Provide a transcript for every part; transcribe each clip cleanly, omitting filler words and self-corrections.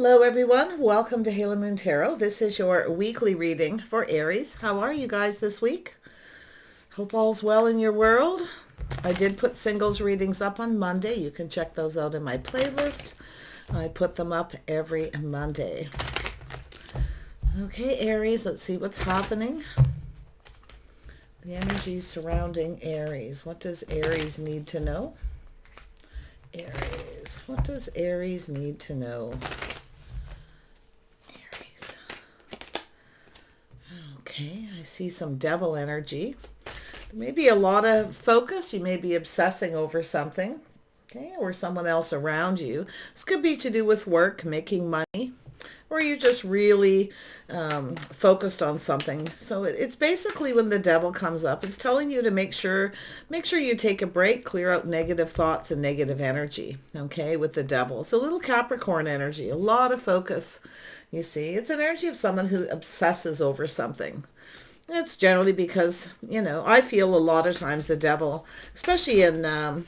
Hello everyone, welcome to Halo Moon Tarot. This is your weekly reading for Aries. How are you guys this week? Hope all's well in your world. I did put singles readings up on Monday. You can check those out in my playlist. I put them up every Monday. Okay, Aries, let's see what's happening. The energies surrounding Aries. What does Aries need to know? Aries. What does Aries need to know? Aries. Okay, I see some devil energy. Maybe a lot of focus. You may be obsessing over something, okay, or someone else around you. This could be to do with work, making money, or you're just really focused on something. So it's basically when the devil comes up, it's telling you to make sure you take a break, clear out negative thoughts and negative energy, okay, with the devil. It's a little Capricorn energy, a lot of focus, you see. It's an energy of someone who obsesses over something. It's generally because, I feel a lot of times the devil, especially in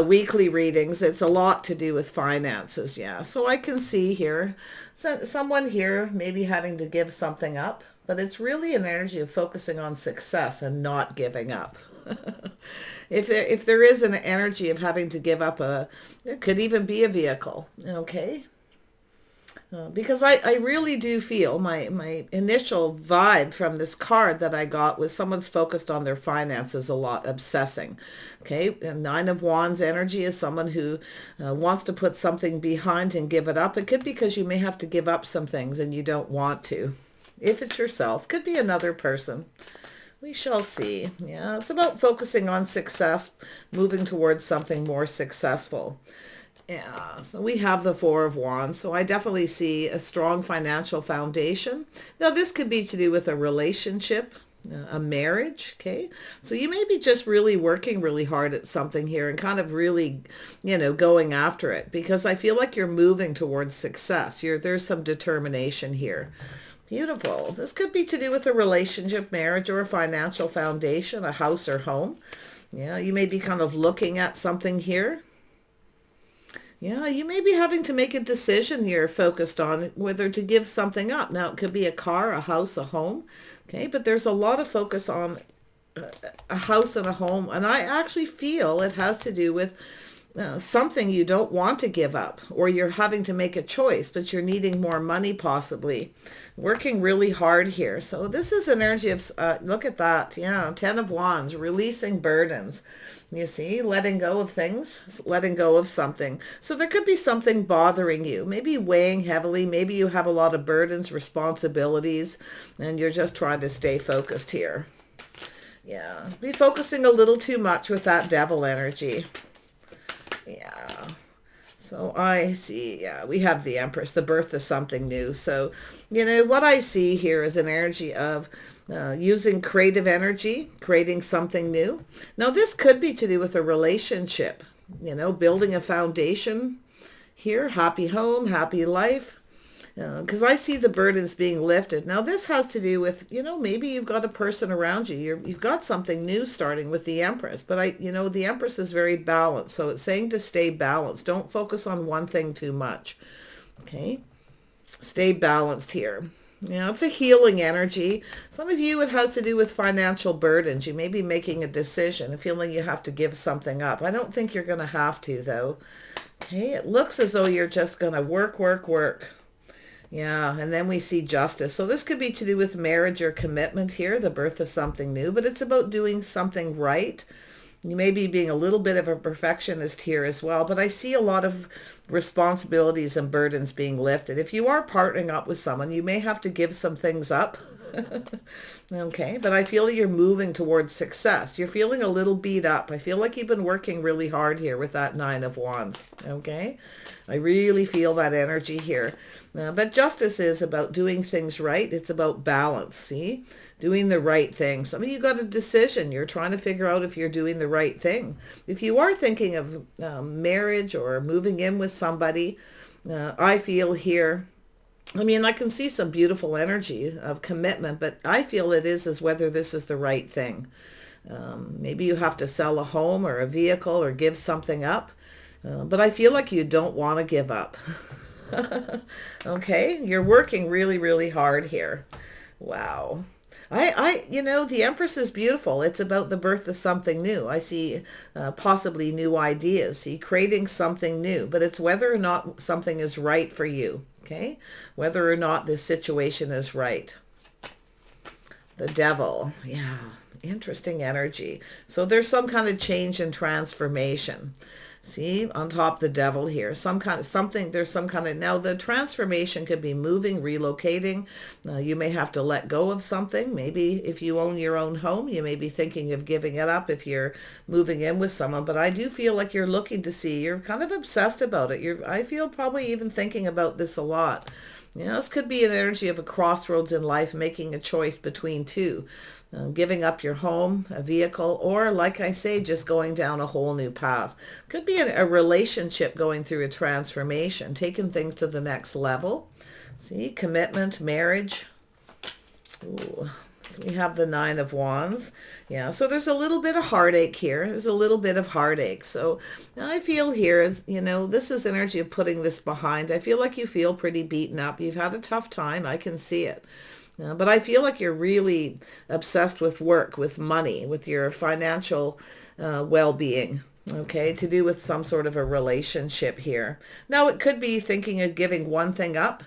weekly readings, it's a lot to do with finances. Yeah, so I can see here someone here maybe having to give something up, but it's really an energy of focusing on success and not giving up. If there is an energy of having to give up it could even be a vehicle, okay? Because I really do feel my initial vibe from this card that I got was someone's focused on their finances a lot, obsessing. Okay, and Nine of Wands energy is someone who wants to put something behind and give it up. It could be because you may have to give up some things and you don't want to. If it's yourself, could be another person. We shall see. Yeah, it's about focusing on success, moving towards something more successful. Yeah, so we have the Four of Wands, so I definitely see a strong financial foundation. Now, this could be to do with a relationship, a marriage, okay? So you may be just really working really hard at something here and kind of really, going after it, because I feel like you're moving towards success. There's some determination here. Beautiful. This could be to do with a relationship, marriage, or a financial foundation, a house or home. Yeah, you may be kind of looking at something here. Yeah, you may be having to make a decision here focused on whether to give something up. Now, it could be a car, a house, a home. Okay, but there's a lot of focus on a house and a home. And I actually feel it has to do with something you don't want to give up, or you're having to make a choice, but you're needing more money possibly. Working really hard here. So this is an energy of, look at that. Yeah, Ten of Wands, releasing burdens. You see, letting go of things, letting go of something. So there could be something bothering you, maybe weighing heavily. Maybe you have a lot of burdens, responsibilities, and you're just trying to stay focused here. Yeah, be focusing a little too much with that devil energy. Yeah. So I see, yeah, we have the Empress, the birth of something new. So, what I see here is an energy of using creative energy, creating something new. Now, this could be to do with a relationship, building a foundation here, happy home, happy life. Because I see the burdens being lifted. Now, this has to do with, maybe you've got a person around you. You've got something new starting with the Empress. But, the Empress is very balanced. So it's saying to stay balanced. Don't focus on one thing too much. Okay? Stay balanced here. It's a healing energy. Some of you, it has to do with financial burdens. You may be making a decision, a feeling you have to give something up. I don't think you're going to have to, though. Okay? It looks as though you're just going to work, work, work. Yeah, and then we see justice. So this could be to do with marriage or commitment here, the birth of something new, but it's about doing something right. You may be being a little bit of a perfectionist here as well, but I see a lot of responsibilities and burdens being lifted. If you are partnering up with someone, you may have to give some things up. Okay, but I feel that you're moving towards success. You're feeling a little beat up. I feel like you've been working really hard here with that Nine of Wands. Okay, I really feel that energy here. But justice is about doing things right. It's about balance, see? Doing the right thing. Some of you got a decision. You're trying to figure out if you're doing the right thing. If you are thinking of marriage or moving in with somebody, I feel here, I can see some beautiful energy of commitment, but I feel it is whether this is the right thing. Maybe you have to sell a home or a vehicle or give something up, but I feel like you don't want to give up. Okay, you're working really, really hard here. Wow. The Empress is beautiful. It's about the birth of something new. I see possibly new ideas. See, creating something new, but it's whether or not something is right for you. Okay, whether or not this situation is right. The Devil, yeah, interesting energy. So there's some kind of change and transformation. See, on top the Devil here, there's some kind of, now the transformation could be moving, relocating. You may have to let go of something. Maybe if you own your own home, you may be thinking of giving it up if you're moving in with someone. But I do feel like you're looking to see, you're kind of obsessed about it. I feel probably even thinking about this a lot. This could be an energy of a crossroads in life, making a choice between two. Giving up your home, a vehicle, or like I say, just going down a whole new path. Could be a relationship going through a transformation, taking things to the next level. See, commitment, marriage. Ooh. So we have the Nine of Wands. Yeah, so there's a little bit of heartache here. There's a little bit of heartache. So I feel here is, this is energy of putting this behind. I feel like you feel pretty beaten up. You've had a tough time. I can see it. But I feel like you're really obsessed with work, with money, with your financial well-being. Okay, to do with some sort of a relationship here. Now, it could be thinking of giving one thing up.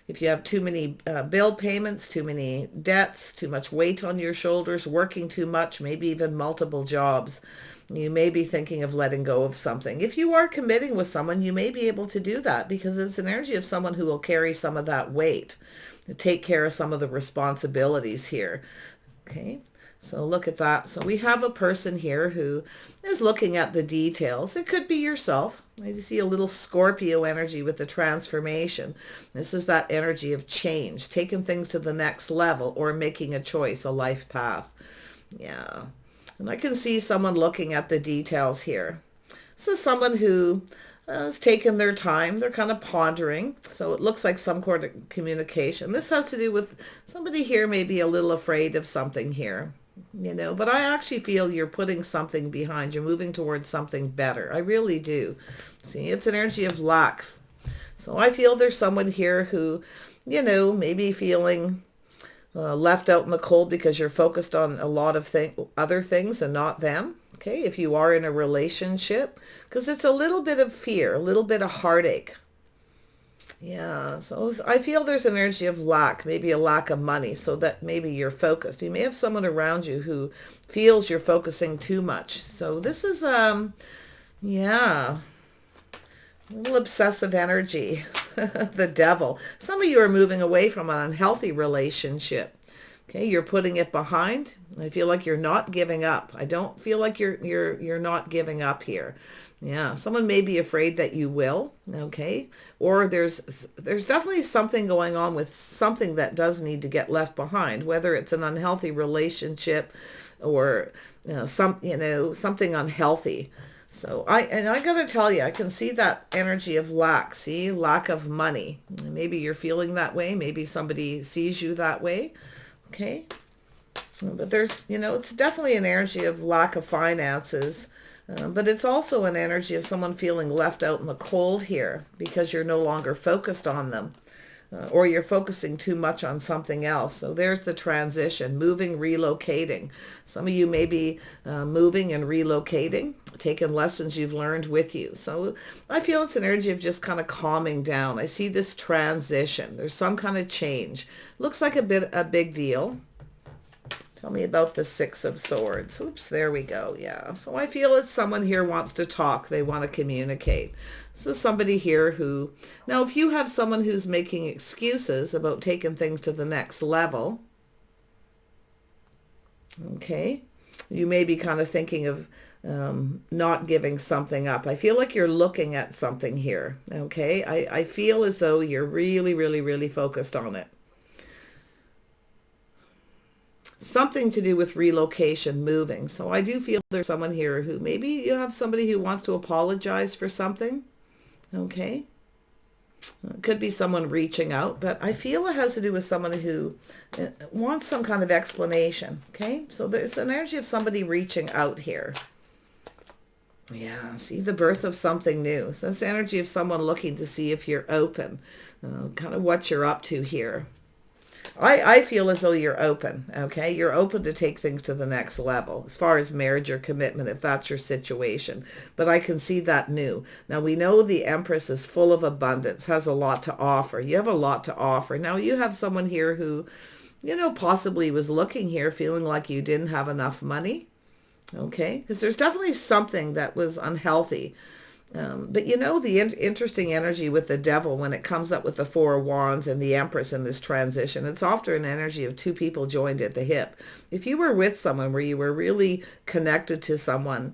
If you have too many bill payments, too many debts, too much weight on your shoulders, working too much, maybe even multiple jobs, you may be thinking of letting go of something. If you are committing with someone, you may be able to do that because it's an energy of someone who will carry some of that weight, take care of some of the responsibilities here. Okay. So look at that. So we have a person here who is looking at the details. It could be yourself. I see a little Scorpio energy with the transformation. This is that energy of change, taking things to the next level or making a choice, a life path. Yeah. And I can see someone looking at the details here. This is someone who has taken their time. They're kind of pondering. So it looks like some kind of communication. This has to do with somebody here may be a little afraid of something here. But I actually feel you're putting something behind. You're moving towards something better. I really do. See, it's an energy of lack. So I feel there's someone here who, maybe feeling left out in the cold because you're focused on a lot of other things and not them. Okay, if you are in a relationship, because it's a little bit of fear, a little bit of heartache. Yeah, so I feel there's an energy of lack, maybe a lack of money, so that maybe you're focused. You may have someone around you who feels you're focusing too much. So this is, yeah, a little obsessive energy, the Devil. Some of you are moving away from an unhealthy relationship. Okay, you're putting it behind. I feel like you're not giving up. I don't feel like you're not giving up here. Yeah, someone may be afraid that you will, okay? Or there's definitely something going on with something that does need to get left behind, whether it's an unhealthy relationship or something unhealthy. So I got to tell you, I can see that energy of lack, see, lack of money. Maybe you're feeling that way, maybe somebody sees you that way. Okay? But there's, it's definitely an energy of lack of finances. But it's also an energy of someone feeling left out in the cold here because you're no longer focused on them or you're focusing too much on something else. So there's the transition, moving, relocating. Some of you may be moving and relocating, taking lessons you've learned with you. So I feel it's an energy of just kind of calming down. I see this transition. There's some kind of change. Looks like a big deal. Tell me about the Six of Swords. Oops, there we go. Yeah. So I feel it's someone here wants to talk. They want to communicate. This is somebody here who... Now, if you have someone who's making excuses about taking things to the next level, okay, you may be kind of thinking of not giving something up. I feel like you're looking at something here, okay? I feel as though you're really, really, really focused on it. Something to do with relocation, moving. So I do feel there's someone here who maybe you have somebody who wants to apologize for something. Okay. It could be someone reaching out, but I feel it has to do with someone who wants some kind of explanation. Okay. So there's an energy of somebody reaching out here. Yeah, see the birth of something new. So that's the energy of someone looking to see if you're open, kind of what you're up to here. I feel as though you're open, okay? You're open to take things to the next level as far as marriage or commitment, if that's your situation. But I can see that new. Now, we know the Empress is full of abundance, has a lot to offer. You have a lot to offer. Now, you have someone here who, possibly was looking here feeling like you didn't have enough money, okay? Because there's definitely something that was unhealthy. But the interesting energy with the devil when it comes up with the Four of Wands and the Empress in this transition, it's often an energy of two people joined at the hip. If you were with someone where you were really connected to someone,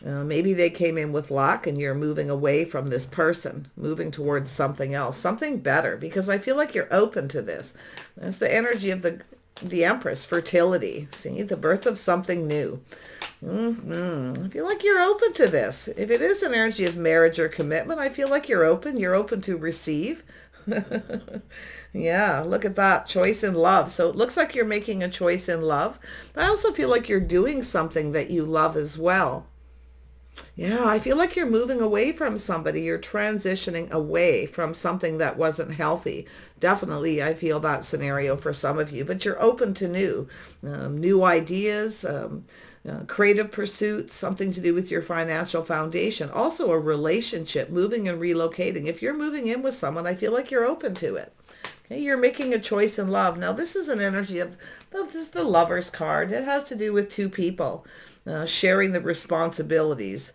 maybe they came in with luck and you're moving away from this person, moving towards something else, something better, because I feel like you're open to this. That's the energy of the Empress, fertility. See, the birth of something new. I feel like you're open to this. If it is an energy of marriage or commitment, I feel like you're open. You're open to receive. Yeah, look at that. Choice in love. So it looks like you're making a choice in love. But I also feel like you're doing something that you love as well. Yeah, I feel like you're moving away from somebody. You're transitioning away from something that wasn't healthy. Definitely, I feel that scenario for some of you. But you're open to new ideas, creative pursuits, something to do with your financial foundation. Also a relationship, moving and relocating. If you're moving in with someone, I feel like you're open to it. Okay, you're making a choice in love. Now, this is an energy of, this is the Lover's card. It has to do with two people sharing the responsibilities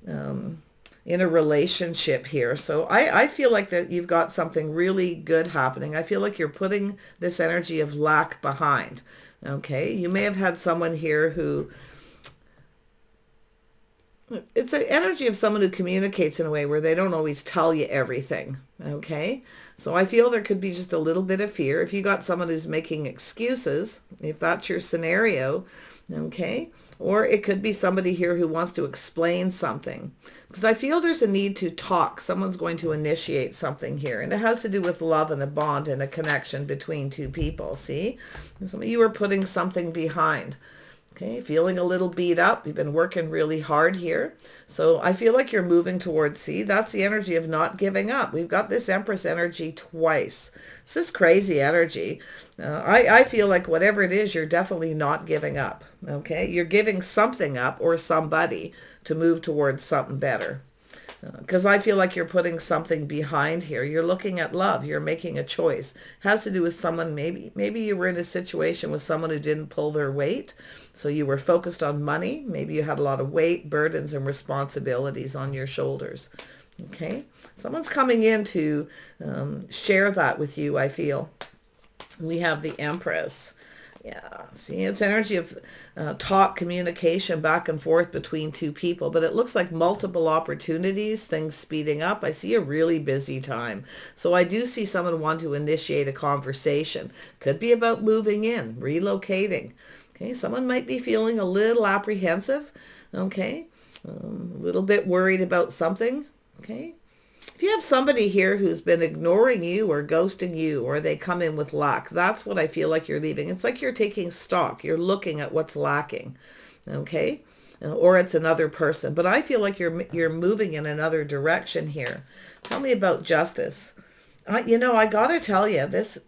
in a relationship here. So I feel like that you've got something really good happening. I feel like you're putting this energy of lack behind. Okay, you may have had someone here who, it's an energy of someone who communicates in a way where they don't always tell you everything. Okay, so I feel there could be just a little bit of fear. If you got someone who's making excuses, if that's your scenario, okay, or it could be somebody here who wants to explain something, because I feel there's a need to talk. Someone's going to initiate something here, and it has to do with love and a bond and a connection between two people. See, some of you are putting something behind. Okay, feeling a little beat up. You've been working really hard here. So I feel like you're moving towards, see, that's the energy of not giving up. We've got this Empress energy twice. It's this crazy energy. I feel like whatever it is, you're definitely not giving up. Okay, you're giving something up or somebody to move towards something better. Because I feel like you're putting something behind here. You're looking at love. You're making a choice. It has to do with someone, maybe you were in a situation with someone who didn't pull their weight. So you were focused on money. Maybe you had a lot of weight, burdens, and responsibilities on your shoulders. Okay? Someone's coming in to share that with you, I feel. We have the Empress. Yeah, see, it's energy of talk, communication, back and forth between two people, but it looks like multiple opportunities, things speeding up. I see a really busy time. So I do see someone want to initiate a conversation. Could be about moving in, relocating. Okay, someone might be feeling a little apprehensive. Okay, a little bit worried about something. Okay. If you have somebody here who's been ignoring you or ghosting you, or they come in with lack, that's what I feel like you're leaving. It's like you're taking stock. You're looking at what's lacking, okay? Or it's another person. But I feel like you're moving in another direction here. Tell me about justice. I got to tell you, this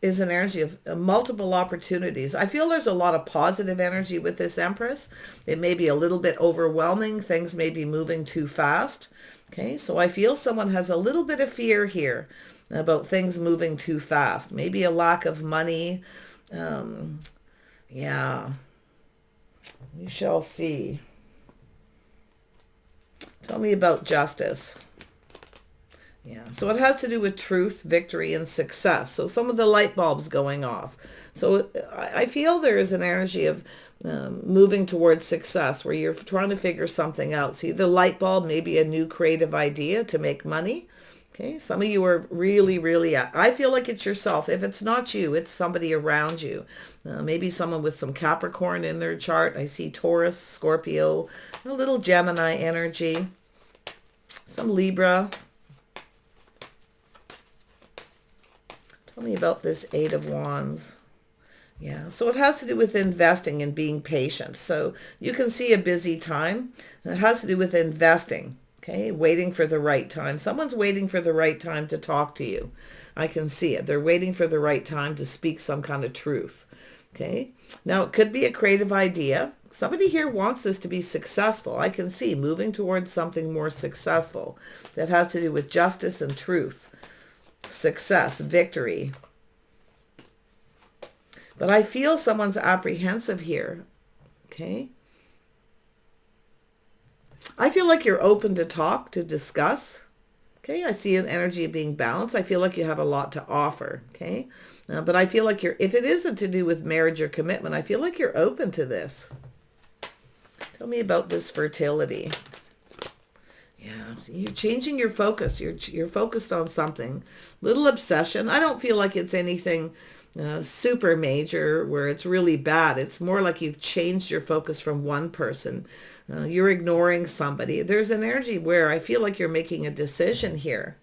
is an energy of multiple opportunities. I feel there's a lot of positive energy with this Empress. It may be a little bit overwhelming. Things may be moving too fast. Okay, so I feel someone has a little bit of fear here about things moving too fast. Maybe a lack of money. Yeah, we shall see. Tell me about justice. Yeah, so it has to do with truth, victory, and success. So some of the light bulbs going off. So I feel there is an energy of moving towards success where you're trying to figure something out. See, the light bulb may be a new creative idea to make money. Okay, some of you are really, really, I feel like it's yourself. If it's not you, it's somebody around you. Maybe someone with some Capricorn in their chart. I see Taurus, Scorpio, a little Gemini energy, some Libra. Tell me about this Eight of Wands. Yeah, so it has to do with investing and being patient. So you can see a busy time. It has to do with investing, okay? Waiting for the right time. Someone's waiting for the right time to talk to you. I can see it. They're waiting for the right time to speak some kind of truth, okay? Now, it could be a creative idea. Somebody here wants this to be successful. I can see moving towards something more successful that has to do with justice and truth, success, victory. But I feel someone's apprehensive here, okay? I feel like you're open to talk, to discuss, okay? I see an energy of being balanced. I feel like you have a lot to offer, okay? But I feel like if it isn't to do with marriage or commitment, I feel like you're open to this. Tell me about this fertility. Yeah, see, you're changing your focus. You're focused on something. Little obsession. I don't feel like it's anything super major where it's really bad. It's more like you've changed your focus from one person. You're ignoring somebody. There's an energy where I feel like you're making a decision here.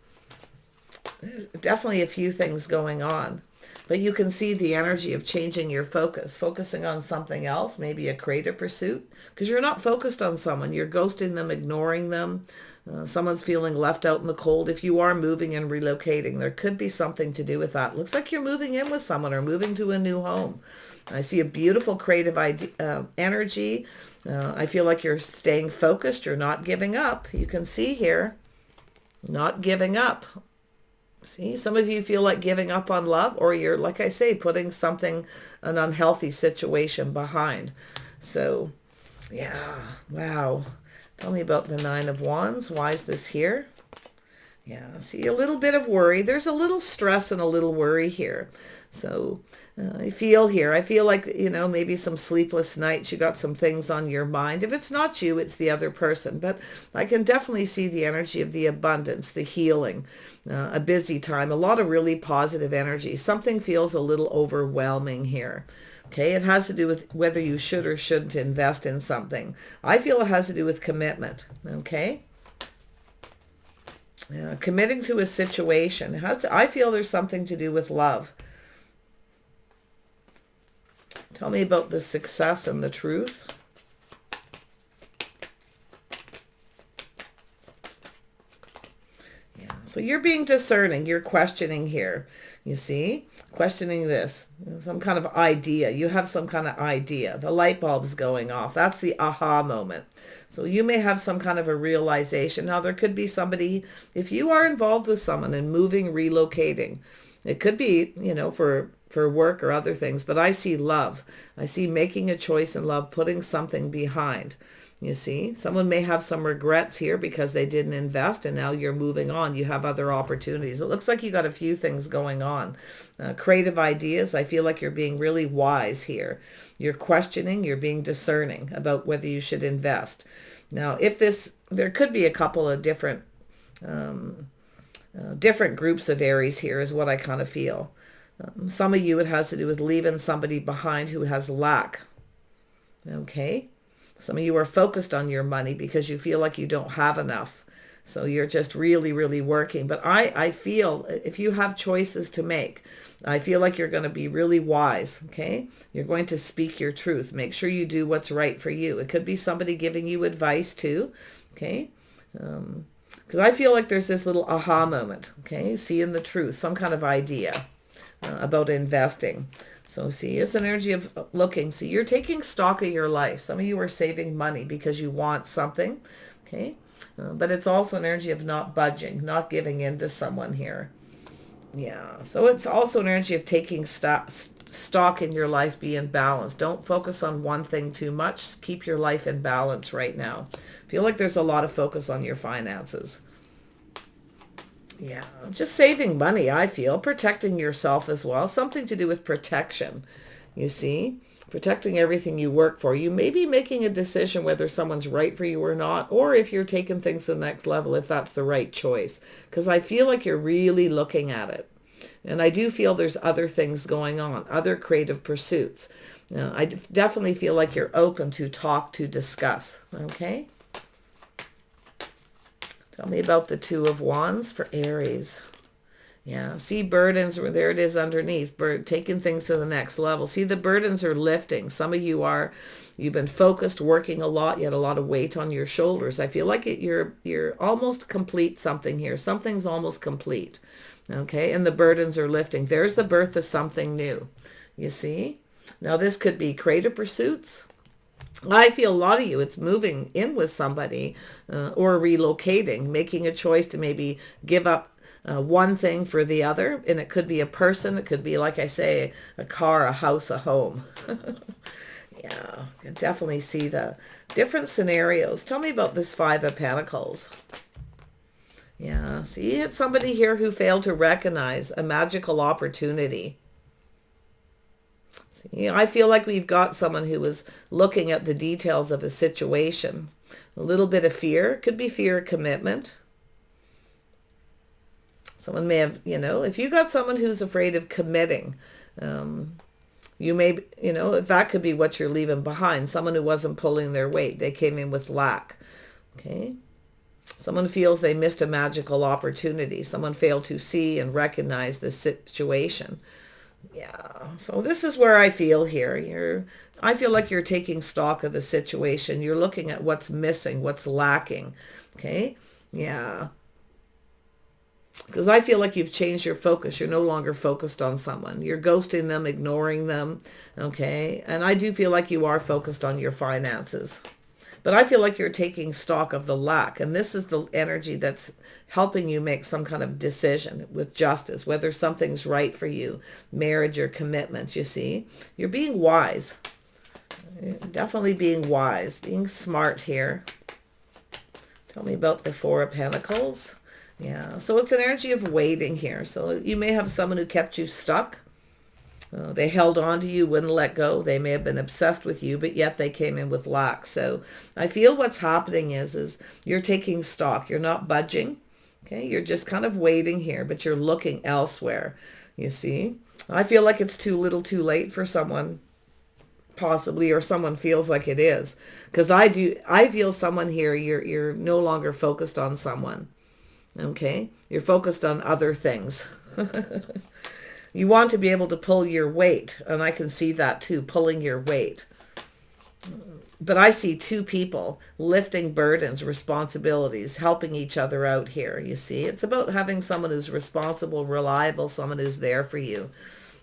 There's definitely a few things going on. But you can see the energy of changing your focus, focusing on something else, maybe a creative pursuit, because you're not focused on someone. You're ghosting them, ignoring them. Someone's feeling left out in the cold. If you are moving and relocating, there could be something to do with that. Looks like you're moving in with someone or moving to a new home. I see a beautiful creative energy. I feel like you're staying focused. You're not giving up. You can see here, not giving up. See, some of you feel like giving up on love, or you're, like I say, putting something, an unhealthy situation behind. So, yeah, wow. Tell me about the Nine of Wands. Why is this here? Yeah, see, a little bit of worry. There's a little stress and a little worry here. So I feel like, maybe some sleepless nights. You got some things on your mind. If it's not you, it's the other person. But I can definitely see the energy of the abundance, the healing, a busy time, a lot of really positive energy. Something feels a little overwhelming here. Okay, it has to do with whether you should or shouldn't invest in something. I feel it has to do with commitment. Okay. Committing to a situation. I feel there's something to do with love. Tell me about the success and the truth. Yeah, so you're being discerning. You're questioning here. You see? Questioning this. Some kind of idea. You have some kind of idea. The light bulb's going off. That's the aha moment. So you may have some kind of a realization. Now, there could be somebody, if you are involved with someone and moving, relocating, it could be, for work or other things, but I see love. I see making a choice in love, putting something behind. You see, someone may have some regrets here because they didn't invest and now you're moving on. You have other opportunities. It looks like you got a few things going on. Creative ideas. I feel like you're being really wise here. You're questioning, you're being discerning about whether you should invest. Now, there could be a couple of different groups of Aries here is what I kind of feel. Some of you, it has to do with leaving somebody behind who has lack. Okay. Some of you are focused on your money because you feel like you don't have enough. So you're just really, really working. But I feel if you have choices to make, I feel like you're going to be really wise, okay? You're going to speak your truth. Make sure you do what's right for you. It could be somebody giving you advice too, okay? Because I feel like there's this little aha moment, okay? Seeing the truth, some kind of idea about investing. So see, it's an energy of looking. See, you're taking stock of your life. Some of you are saving money because you want something, okay? But it's also an energy of not budging, not giving in to someone here. Yeah, so it's also an energy of taking stock in your life, being balanced. Don't focus on one thing too much. Keep your life in balance right now. Feel like there's a lot of focus on your finances. Yeah, just saving money, I feel. Protecting yourself as well. Something to do with protection, you see. Protecting everything you work for. You may be making a decision whether someone's right for you or not, or if you're taking things to the next level, if that's the right choice. Because I feel like you're really looking at it. And I do feel there's other things going on, other creative pursuits. I definitely feel like you're open to talk, to discuss, okay? Tell me about the Two of Wands for Aries. Yeah, see burdens, there it is underneath, taking things to the next level. See, the burdens are lifting. Some of you you've been focused, working a lot, you had a lot of weight on your shoulders. I feel like you're almost complete something here. Something's almost complete. Okay, and the burdens are lifting. There's the birth of something new. You see? Now this could be creative pursuits. I feel a lot of you, it's moving in with somebody or relocating, making a choice to maybe give up one thing for the other. And it could be a person. It could be, like I say, a car, a house, a home. Yeah, I can definitely see the different scenarios. Tell me about this Five of Pentacles. Yeah, see, it's somebody here who failed to recognize a magical opportunity. See, I feel like we've got someone who was looking at the details of a situation. A little bit of fear. Could be fear of commitment. Someone may have, if you got someone who's afraid of committing, you may, that could be what you're leaving behind. Someone who wasn't pulling their weight. They came in with lack. Okay. Someone feels they missed a magical opportunity. Someone failed to see and recognize the situation. Yeah. So this is where I feel here. I feel like you're taking stock of the situation. You're looking at what's missing, what's lacking. Okay. Yeah. Because I feel like you've changed your focus. You're no longer focused on someone. You're ghosting them, ignoring them. Okay. And I do feel like you are focused on your finances. But I feel like you're taking stock of the lack. And this is the energy that's helping you make some kind of decision with justice, whether something's right for you, marriage or commitment, you see. You're being wise. Definitely being wise, being smart here. Tell me about the Four of Pentacles. Yeah, so it's an energy of waiting here. So you may have someone who kept you stuck. They held on to you, wouldn't let go. They may have been obsessed with you, but yet they came in with lack. So I feel what's happening is you're taking stock. You're not budging. Okay, you're just kind of waiting here, but you're looking elsewhere. You see, I feel like it's too little too late for someone, possibly, or someone feels like it is. Because I feel someone here, you're no longer focused on someone. Okay, you're focused on other things. You want to be able to pull your weight, and I can see that too, pulling your weight. But I see two people lifting burdens, responsibilities, helping each other out here, you see. It's about having someone who's responsible, reliable, someone who's there for you.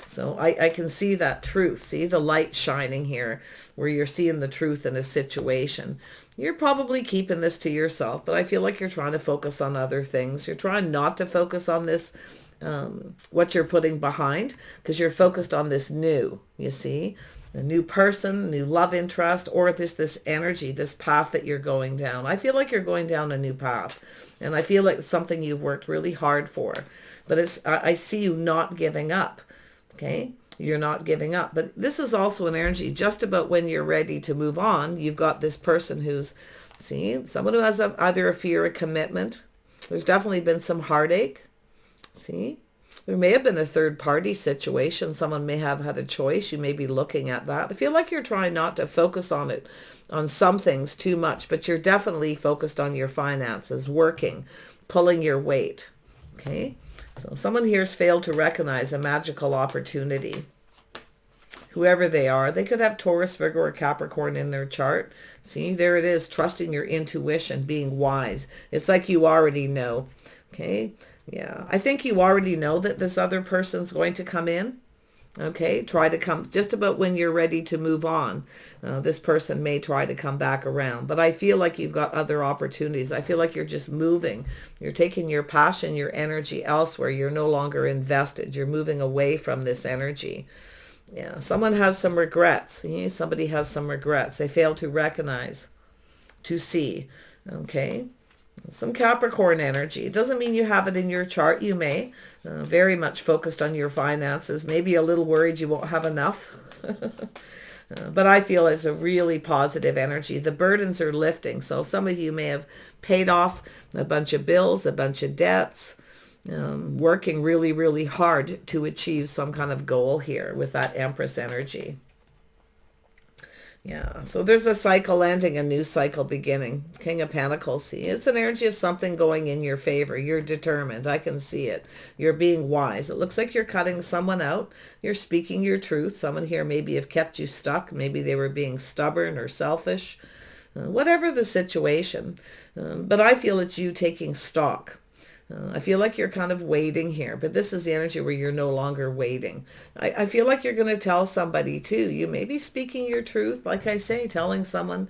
So I can see that truth. See the light shining here where you're seeing the truth in a situation. You're probably keeping this to yourself, but I feel like you're trying to focus on other things. You're trying not to focus on this, what you're putting behind, because you're focused on this new, you see, a new person, new love interest, or this energy, this path that you're going down. I feel like you're going down a new path, and I feel like it's something you've worked really hard for, but I see you not giving up. Okay, you're not giving up, but this is also an energy just about when you're ready to move on. You've got this person who's, see, someone who has either a fear of commitment. There's definitely been some heartache. See, there may have been a third party situation. Someone may have had a choice. You may be looking at that. I feel like you're trying not to focus on it, on some things too much, but you're definitely focused on your finances, working, pulling your weight. Okay. So someone here's failed to recognize a magical opportunity. Whoever they are, they could have Taurus, Virgo, or Capricorn in their chart. See, there it is, trusting your intuition, being wise. It's like you already know. Okay, yeah. I think you already know that this other person's going to come in. Okay, try to come just about when you're ready to move on. This person may try to come back around, but I feel like you've got other opportunities. I feel like you're just moving. You're taking your passion, your energy elsewhere. You're no longer invested. You're moving away from this energy. Yeah, someone has some regrets. Somebody has some regrets. They fail to recognize, to see. Okay. Some Capricorn energy. It doesn't mean you have it in your chart. You may. Very much focused on your finances. Maybe a little worried you won't have enough. But I feel it's a really positive energy. The burdens are lifting. So some of you may have paid off a bunch of bills, a bunch of debts, working really, really hard to achieve some kind of goal here with that Empress energy. Yeah, so there's a cycle ending, a new cycle beginning. King of Pentacles, see, it's an energy of something going in your favor. You're determined. I can see it. You're being wise. It looks like you're cutting someone out. You're speaking your truth. Someone here maybe have kept you stuck. Maybe they were being stubborn or selfish. Whatever the situation. But I feel it's you taking stock. I feel like you're kind of waiting here, but this is the energy where you're no longer waiting. I feel like you're going to tell somebody too. You may be speaking your truth, like I say, telling someone,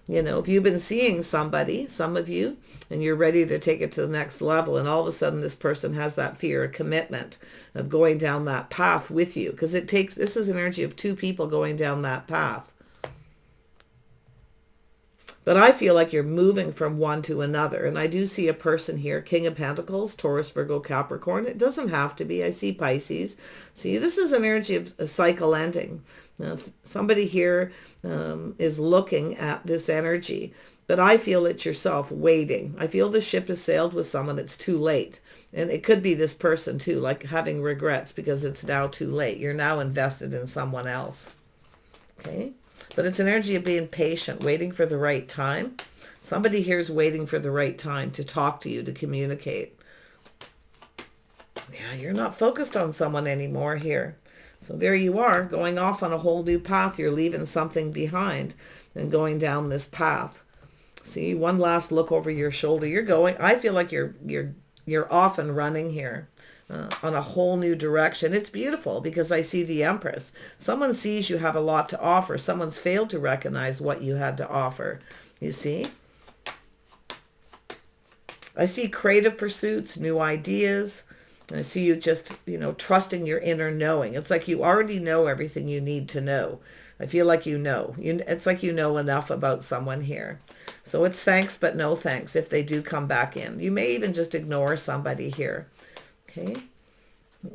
if you've been seeing somebody, some of you, and you're ready to take it to the next level, and all of a sudden this person has that fear of commitment, of going down that path with you, because this is an energy of two people going down that path. But I feel like you're moving from one to another. And I do see a person here, King of Pentacles, Taurus, Virgo, Capricorn. It doesn't have to be. I see Pisces. See, this is an energy of a cycle ending. Now, somebody here is looking at this energy. But I feel it's yourself waiting. I feel the ship has sailed with someone. It's too late. And it could be this person too, like having regrets because it's now too late. You're now invested in someone else. Okay? But it's an energy of being patient, waiting for the right time. Somebody here is waiting for the right time to talk to you, to communicate. Yeah, you're not focused on someone anymore here. So there you are, going off on a whole new path. You're leaving something behind and going down this path. See, one last look over your shoulder. I feel like you're off and running here. On a whole new direction. It's beautiful because I see the Empress. Someone sees you have a lot to offer. Someone's failed to recognize what you had to offer. You see? I see creative pursuits, new ideas. I see you just, trusting your inner knowing. It's like you already know everything you need to know. I feel like you know. It's like you know enough about someone here. So it's thanks but no thanks if they do come back in. You may even just ignore somebody here. Okay.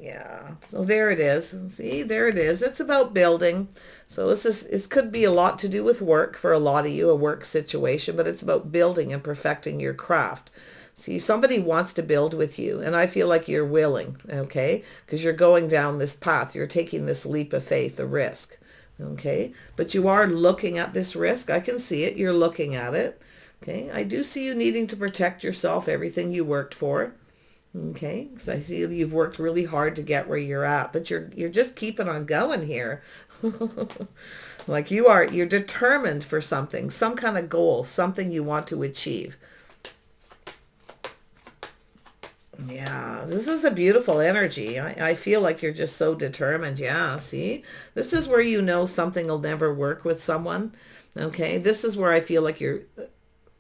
Yeah. So there it is. See, there it is. It's about building. So it could be a lot to do with work for a lot of you, a work situation, but it's about building and perfecting your craft. See, somebody wants to build with you, and I feel like you're willing, okay? Because you're going down this path. You're taking this leap of faith, a risk, okay? But you are looking at this risk. I can see it. You're looking at it, okay? I do see you needing to protect yourself, everything you worked for. Okay, because I see you've worked really hard to get where you're at, but you're just keeping on going here. Like you're determined for something, some kind of goal, something you want to achieve. Yeah, this is a beautiful energy. I feel like you're just so determined. Yeah, see? This is where something will never work with someone. Okay, this is where I feel like you're...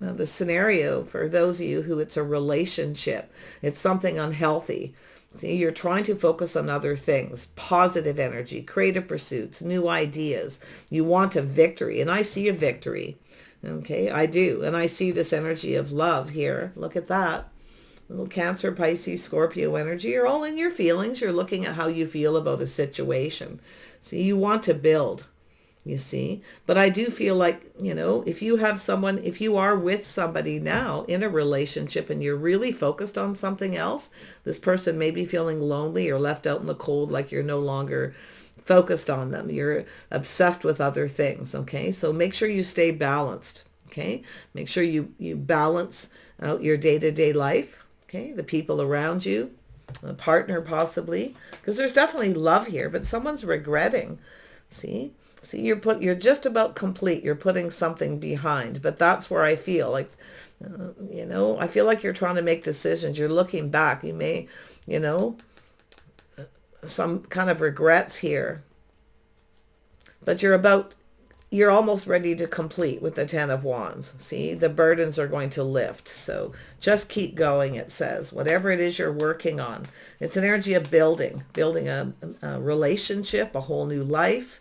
the scenario for those of you who it's a relationship, it's something unhealthy. See, you're trying to focus on other things, positive energy, creative pursuits, new ideas. You want a victory, and I see a victory. Okay, I do. And I see this energy of love here. Look at that. Little Cancer, Pisces, Scorpio energy. You're all in your feelings. You're looking at how you feel about a situation. See, you want to build. You see, but I do feel like, if you are with somebody now in a relationship and you're really focused on something else, this person may be feeling lonely or left out in the cold, like you're no longer focused on them. You're obsessed with other things. Okay. So make sure you stay balanced. Okay. Make sure you balance out your day-to-day life. Okay. The people around you, a partner possibly, because there's definitely love here, but someone's regretting. See, you're just about complete. You're putting something behind, but that's where I feel like, I feel like you're trying to make decisions. You're looking back. You may, some kind of regrets here, but you're almost ready to complete with the 10 of Wands. See, the burdens are going to lift. So just keep going, it says. Whatever it is you're working on. It's an energy of building a relationship, a whole new life.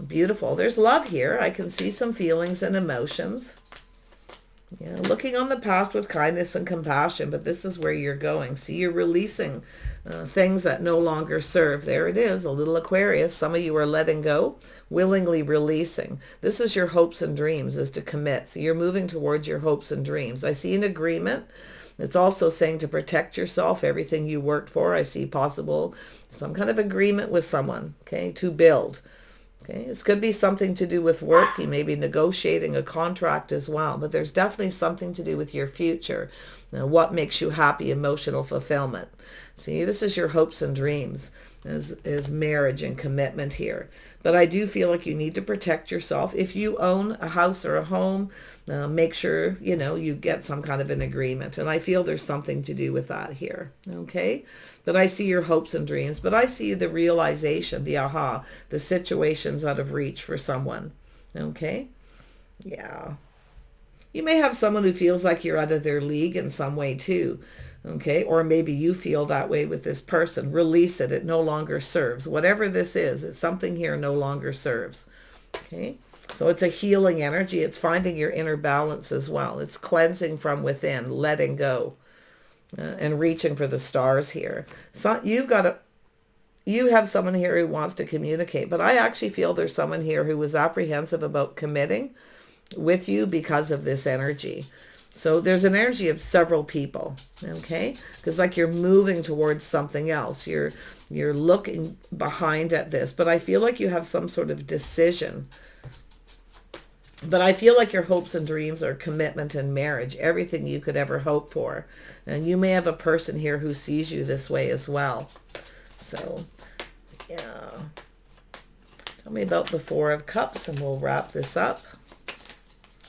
Beautiful. There's love here. I can see some feelings and emotions. Looking on the past with kindness and compassion, but this is where you're going. See, you're releasing things that no longer serve. There it is, a little Aquarius. Some of you are letting go, willingly releasing. This is your hopes and dreams, is to commit. So you're moving towards your hopes and dreams. I see an agreement. It's also saying to protect yourself, everything you worked for. I see possible some kind of agreement with someone, okay, to build. Okay, this could be something to do with work. You may be negotiating a contract as well, but there's definitely something to do with your future. Now, what makes you happy, emotional fulfillment. See, this is your hopes and dreams, is marriage and commitment here. But I do feel like you need to protect yourself. If you own a house or a home, make sure, you get some kind of an agreement. And I feel there's something to do with that here. Okay? But I see your hopes and dreams. But I see the realization, the aha, the situations out of reach for someone. Okay? Yeah. You may have someone who feels like you're out of their league in some way too. Okay? Or maybe you feel that way with this person. Release it. It no longer serves. Whatever this is, it's something here no longer serves. Okay? So it's a healing energy. It's finding your inner balance as well. It's cleansing from within, letting go. And reaching for the stars here. So you have someone here who wants to communicate, but I actually feel there's someone here who was apprehensive about committing with you because of this energy. So there's an energy of several people, okay? Because like you're moving towards something else. You're looking behind at this, but I feel like you have some sort of decision. But I feel like your hopes and dreams are commitment and marriage, everything you could ever hope for. And you may have a person here who sees you this way as well. So, yeah. Tell me about the Four of Cups and we'll wrap this up.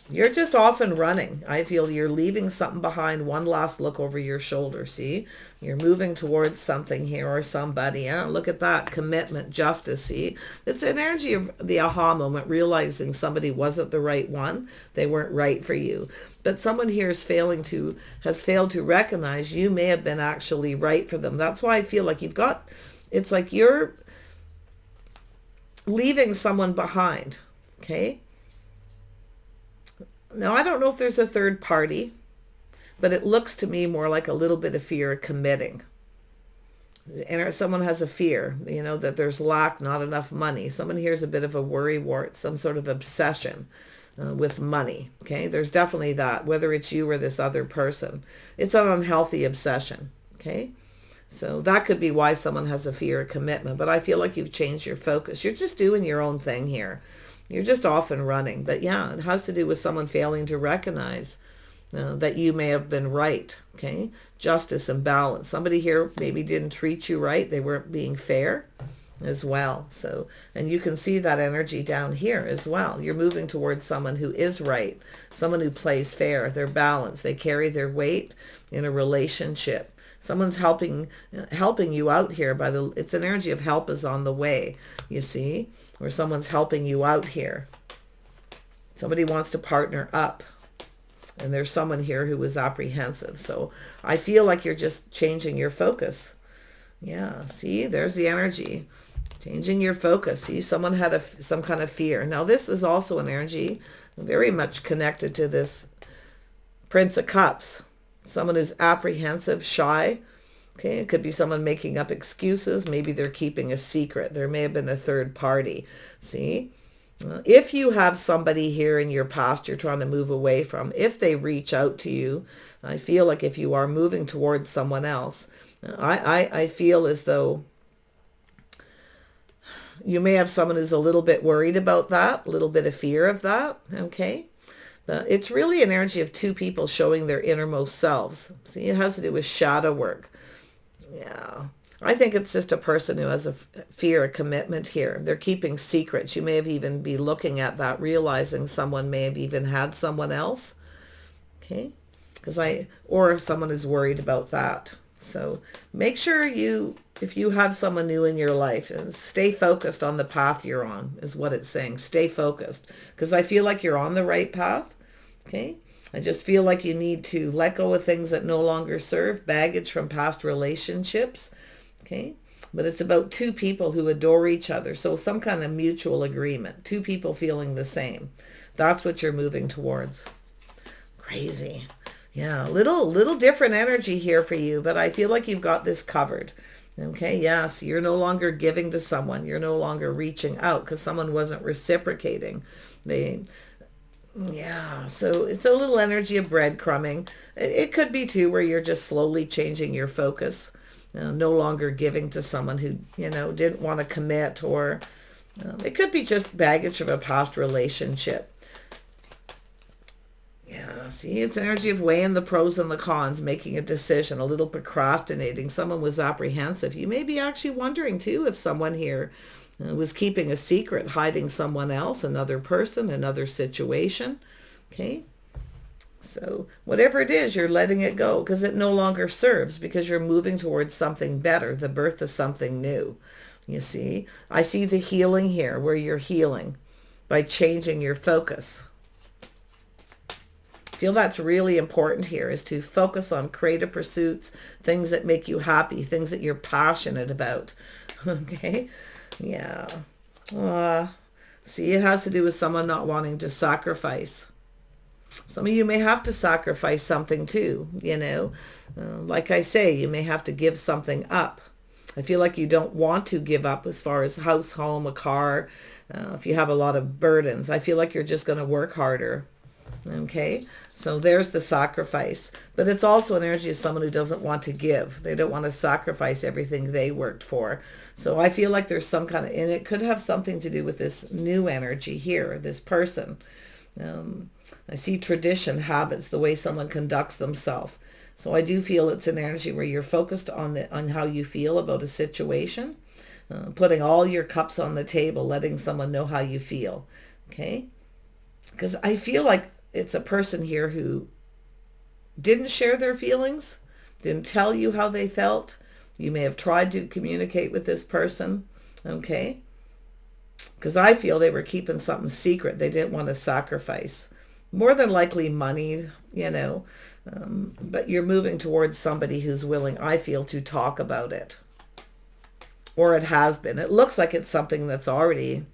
You're just off and running. I feel you're leaving something behind. One last look over your shoulder, see? You're moving towards something here or somebody. Yeah? Look at that. Commitment, justice, see? It's an energy of the aha moment, realizing somebody wasn't the right one. They weren't right for you. But someone here has failed to recognize you may have been actually right for them. That's why I feel like it's like you're leaving someone behind, okay? Now, I don't know if there's a third party, but it looks to me more like a little bit of fear of committing. And someone has a fear, that there's lack, not enough money. Someone here's a bit of a worrywart, some sort of obsession with money. Okay, there's definitely that, whether it's you or this other person. It's an unhealthy obsession. Okay, so that could be why someone has a fear of commitment. But I feel like you've changed your focus. You're just doing your own thing here. You're just off and running. But yeah, it has to do with someone failing to recognize that you may have been right. Okay, justice and balance. Somebody here maybe didn't treat you right. They weren't being fair as well. So, and you can see that energy down here as well. You're moving towards someone who is right, someone who plays fair. They're balanced. They carry their weight in a relationship. Someone's helping you out here it's an energy of help is on the way, you see, or someone's helping you out here. Somebody wants to partner up, and there's someone here who is apprehensive. So I feel like you're just changing your focus. Yeah, see, there's the energy. Changing your focus. See, someone had some kind of fear. Now, this is also an energy very much connected to this Prince of Cups. Someone who's apprehensive, shy. Okay, it could be someone making up excuses. Maybe they're keeping a secret. There may have been a third party. See? If you have somebody here in your past you're trying to move away from, if they reach out to you, I feel like if you are moving towards someone else, I feel as though you may have someone who's a little bit worried about that, a little bit of fear of that, okay? It's really an energy of two people showing their innermost selves. See, it has to do with shadow work. Yeah. I think it's just a person who has a fear of commitment here. They're keeping secrets. You may have even be looking at that, realizing someone may have even had someone else. Okay? Or if someone is worried about that. So make sure if you have someone new in your life, stay focused on the path you're on, is what it's saying. Stay focused. Because I feel like you're on the right path. Okay? I just feel like you need to let go of things that no longer serve, baggage from past relationships. Okay? But it's about two people who adore each other. So some kind of mutual agreement. Two people feeling the same. That's what you're moving towards. Crazy. Yeah, little different energy here for you, but I feel like you've got this covered. Okay, yes, you're no longer giving to someone. You're no longer reaching out because someone wasn't reciprocating. Yeah, so it's a little energy of breadcrumbing. It could be too where you're just slowly changing your focus. No longer giving to someone who, didn't want to commit, or It could be just baggage of a past relationship. Yeah, see, it's energy of weighing the pros and the cons, making a decision, a little procrastinating. Someone was apprehensive. You may be actually wondering, too, if someone here was keeping a secret, hiding someone else, another person, another situation. Okay? So whatever it is, you're letting it go because it no longer serves, because you're moving towards something better, the birth of something new. You see? I see the healing here, where you're healing by changing your focus. I feel that's really important here, is to focus on creative pursuits, things that make you happy, things that you're passionate about. Okay? Yeah. See, it has to do with someone not wanting to sacrifice. Some of you may have to sacrifice something too, you know. Like I say, you may have to give something up. I feel like you don't want to give up as far as house, home, a car. If you have a lot of burdens, I feel like you're just going to work harder. Okay, so there's the sacrifice. But it's also an energy of someone who doesn't want to give. They don't want to sacrifice everything they worked for. So I feel like there's some kind of, and it could have something to do with this new energy here, this person. I see tradition, habits, the way someone conducts themselves. So I do feel it's an energy where you're focused on how you feel about a situation, putting all your cups on the table, letting someone know how you feel. Okay, because I feel like it's a person here who didn't share their feelings, didn't tell you how they felt. You may have tried to communicate with this person, okay? Because I feel they were keeping something secret. They didn't want to sacrifice. More than likely money, you know, but you're moving towards somebody who's willing, I feel, to talk about it. Or it has been. It looks like it's something that's already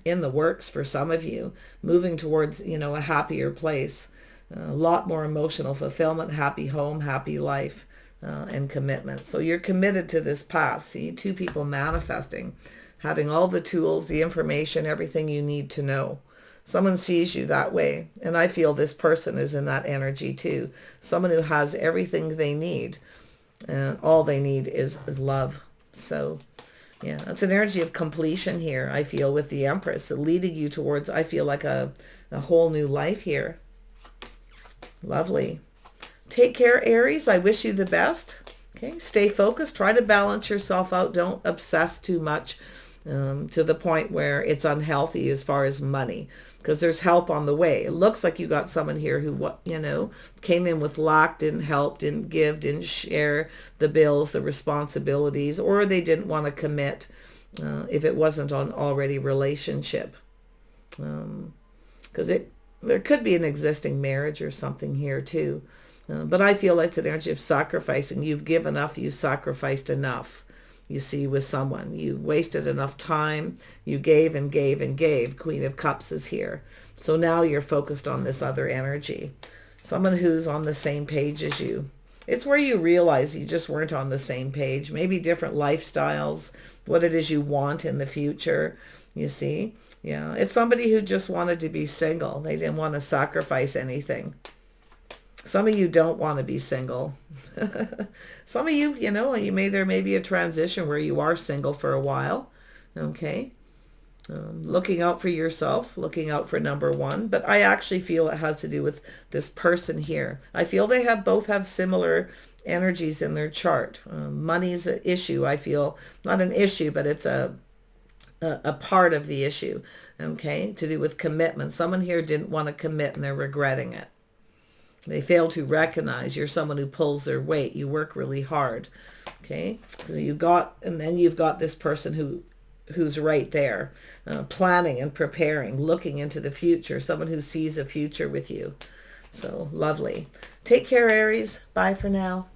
in the works for some of you, moving towards, you know, a happier place, a lot more emotional fulfillment, happy home, happy life, and commitment. So you're committed to this path. See, two people manifesting, having all the tools, the information, everything you need to know. Someone sees you that way. And I feel this person is in that energy too. Someone who has everything they need. And all they need is love. So yeah, it's an energy of completion here, I feel, with the Empress, leading you towards, I feel, like a whole new life here. Lovely. Take care, Aries. I wish you the best. Okay, stay focused. Try to balance yourself out. Don't obsess too much to the point where it's unhealthy as far as money, because there's help on the way. It looks like you got someone here who, you know, came in with lack, didn't help, didn't give, didn't share the bills, the responsibilities, or they didn't want to commit if it wasn't on already relationship. Because there could be an existing marriage or something here too. But I feel it's an energy of sacrificing. You've given enough, you sacrificed enough. You see, with someone, you wasted enough time, you gave and gave and gave. Queen of Cups is here. So now you're focused on this other energy. Someone who's on the same page as you. It's where you realize you just weren't on the same page. Maybe different lifestyles, what it is you want in the future, you see. Yeah, it's somebody who just wanted to be single. They didn't want to sacrifice anything. Some of you don't want to be single. Some of you, you know, there may be a transition where you are single for a while. Okay. Looking out for yourself, looking out for number one. But I actually feel it has to do with this person here. I feel they both have similar energies in their chart. Money's an issue, I feel. Not an issue, but it's a part of the issue. Okay. To do with commitment. Someone here didn't want to commit and they're regretting it. They fail to recognize you're someone who pulls their weight. You work really hard, okay? So and then you've got this person who's right there, planning and preparing, looking into the future, someone who sees a future with you. So lovely. Take care, Aries. Bye for now.